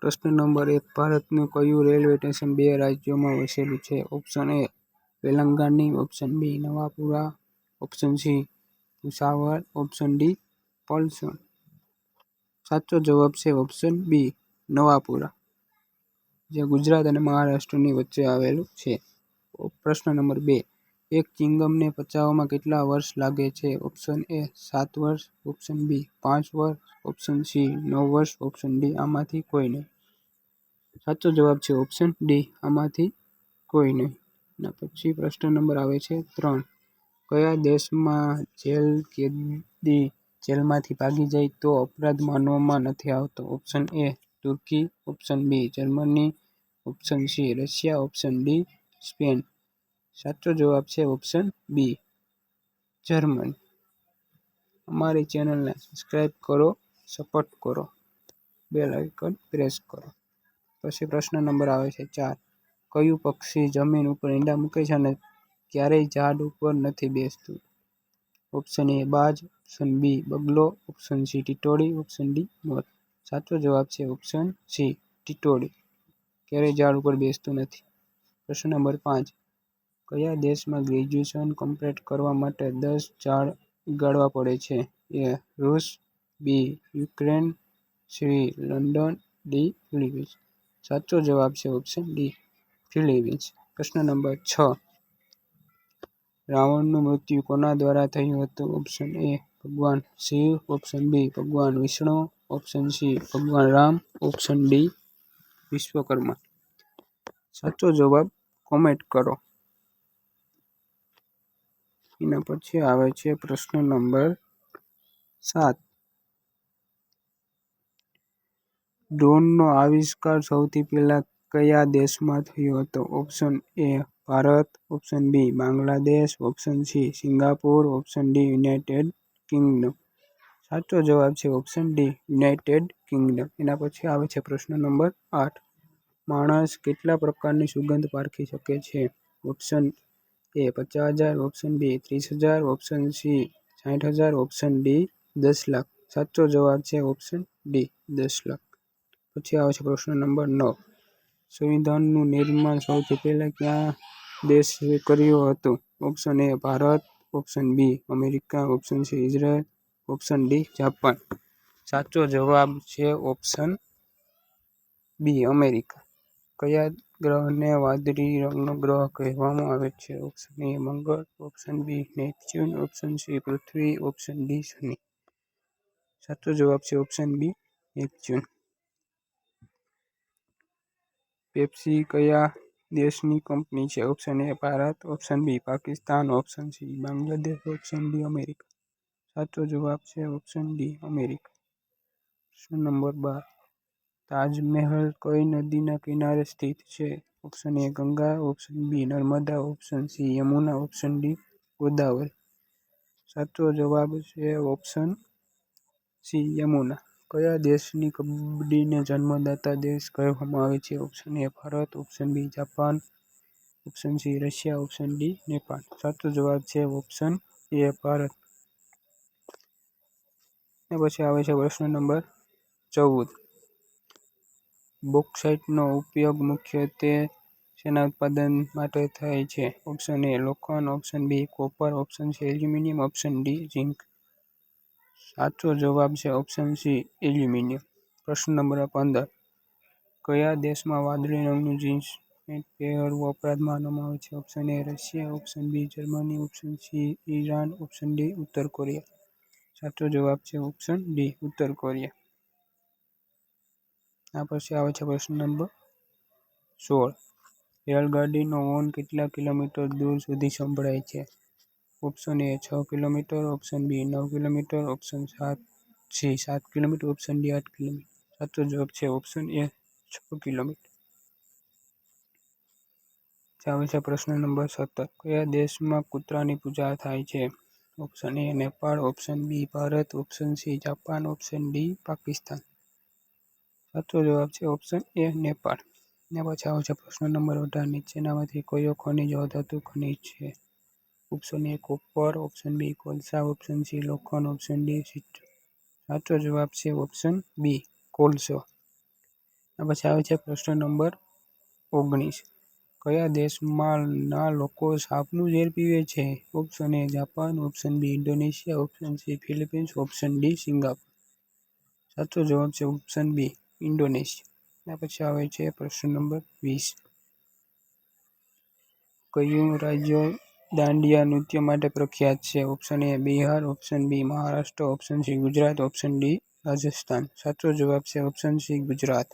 પ્રશ્ન નંબર 1. ભારતનું કયું રેલવે સ્ટેશન 2 રાજ્યોમાં વસેલું છે? Option A Velankanni, option B Navapura, option C Bhusawar, option D Palsana. સાચો જવાબ છે ઓપ્શન બી નવાપુરા, જે ગુજરાત અને મહારાષ્ટ્રની વચ્ચે આવેલું છે. પ્રશ્ન નંબર 2. એક ચિંગમને પચાવવામાં કેટલા વર્ષ લાગે છે? ઓપ્શન એ 7 વર્ષ, ઓપ્શન બી 5 વર્ષ, ઓપ્શન સી 9 વર્ષ, ઓપ્શન ડી આમાંથી કોઈ નહીં. સાચો જવાબ છે ઓપ્શન ડી આમાંથી કોઈ નહીં. પછી પ્રશ્ન નંબર આવે છે 3. કયા દેશમાં જેલ કેદી જેલમાંથી ભાગી જાય તો અપરાધ માનવામાં નથી આવતો? Option A Turkey, option B Germany, option C Russia, option D Spain. સાચો જવાબ છે ઓપ્શન બી જર્મની. અમારી ચેનલને સબસ્ક્રાઈબ કરો, સપોર્ટ કરો, બેલ આઇકન પ્રેસ કરો. પછી પ્રશ્ન નંબર આવે છે 4. કયું પક્ષી જમીન ઉપર ઈંડા મૂકે છે અને ક્યારેય ઝાડ ઉપર નથી બેસતું? ઓપ્શન એ બાજ, ઓપ્શન બી બગલો, ઓપ્શન સી ટીટોડી, ઓપ્શન ડી મોર. સાચો જવાબ છે ઓપ્શન સી ટીટોડી, ક્યારેય ઝાડ ઉપર બેસતું નથી. પ્રશ્ન નંબર 5. કયા દેશમાં ગ્રેજ્યુએશન કમ્પ્લીટ કરવા માટે 10 ઝાડ ઉગાડવા પડે છે? એ રૂસ, B Ukraine, C London, D Philippines. સાચો જવાબ છે ઓપ્શન ડી ફિલિપિન્સ. પ્રશ્ન નંબર 6. રાવણનું મૃત્યુ કોના દ્વારા થયું હતું? ઓપ્શન એ ભગવાન શિવ, ઓપ્શન બી ભગવાન વિષ્ણુ, ઓપ્શન સી ભગવાન રામ, ઓપ્શન ડી વિશ્વકર્મા. સાચો જવાબ કોમેન્ટ કરો. એના પછી આવે છે પ્રશ્ન નંબર 7. ડ્રોનનો આવિષ્કાર સૌથી પહેલા કયા દેશમાં થયો હતો? Option A Bharat, option B Bangladesh, option C Singapore, option D United Kingdom. સાચો જવાબ છે ઓપ્શન ડી યુનાઇટેડ કિંગડમ. એના પછી આવે છે પ્રશ્ન નંબર 8. માણસ કેટલા પ્રકારની સુગંધ પારખી શકે છે? Option A 50,000, option B 30,000, option C 60,000, option D 10 lakh. સાચો જવાબ છે ઓપ્શન ડી 10 લાખ. પછી આવે છે પ્રશ્ન નંબર 9. સંવિધાનનું નિર્માણ સૌથી પહેલા કયા દેશે કર્યું હતું? Option A Bharat, option B America, option C Israel, option D Japan. સાચો જવાબ છે ઓપ્શન બી અમેરિકા. કયા ગ્રહને વાદળી રંગનો ગ્રહ કહેવામાં આવે છે? ઓપ્શન એ મંગળ, option B Neptune, option C પૃથ્વી, ઓપ્શન ડી શનિ. સાચો જવાબ છે ઓપ્શન બી નેપચ્યુન. પેપ્સી કયા દેશની કંપની છે? Option A Bharat, option B Pakistan, option C Bangladesh, option D America. સાચો જવાબ છે ઓપ્શન ડી અમેરિકા. પ્રશ્ન નંબર 12. તાજમહેલ કઈ નદીના કિનારે સ્થિત છે? Option A Ganga, option B Narmada, option C Yamuna, option D Godavari. સાચો જવાબ છે ઓપ્શન સી યમુના. કયા દેશની કબડ્ડીને જન્મદાતા દેશ કહેવામાં આવે છે? Option A Bharat, option B Japan, option C Russia, option D Nepal. સાચો જવાબ છે ઓપ્શન એ ભારત. પછી આવે છે પ્રશ્ન નંબર 14. બોક્સાઇટનો ઉપયોગ મુખ્યત્વે શેના ઉત્પાદન માટે થાય છે? ઓપ્શન એ લોખંડ, option B copper, option C aluminium, option D zinc. સાચો જવાબ છે ઓપ્શન સી એલ્યુમિનિયમ. પ્રશ્ન નંબર 15. કયા દેશમાં વાદળી રંગનું જીન્સ પેન્ટ પહેરવું અપરાધ માનવામાં આવે છે? Option A Russia, option B Germany, option C Iran, option D ઉત્તર કોરિયા. સાચો જવાબ છે ઓપ્શન ડી ઉત્તર કોરિયા. આ પછી આવે છે પ્રશ્ન નંબર 16. રેલગાડીનો હોર્ન કેટલા કિલોમીટર દૂર સુધી સંભળાય છે? Option A 6 kilometre, option B 9 kilometre, option C 7 kilometre, option D 8 kilometre. સાચો જવાબ છે ઓપ્શન એ 6 કિલોમીટર. આવે છે પ્રશ્ન નંબર 17. કયા દેશમાં કૂતરાની પૂજા થાય છે? Option A Nepal, option B Bharat, option C Japan, option D Pakistan. સાચો જવાબ છે ઓપ્શન એ નેપાળ. ને પછી આવે છે પ્રશ્ન નંબર 18. નીચેનામાંથી કયો ખનિજ અધાતુ ખનિજ છે? Option A copper, option B કોલસા, ઓપ્શન સી લોખંડ, ઓપ્શન ડી સિટ્રસ. સાચો જવાબ છે ઓપ્શન બી કોલસો. પછી આવે છે પ્રશ્ન નંબર 19. કયા દેશમાં ના લોકો સાપનું ઝેર પીવે છે? Option A Japan, option B Indonesia, option C Philippines, option D Singapore. સાચો જવાબ છે ઓપ્શન બી ઇન્ડોનેશિયા. પછી આવે છે પ્રશ્ન નંબર 20. કયું રાજ્ય દાંડિયા નૃત્ય માટે પ્રખ્યાત છે? Option A Bihar, option B Maharashtra, option C Gujarat, option D Rajasthan. સાચો જવાબ છે ઓપ્શન સી ગુજરાત.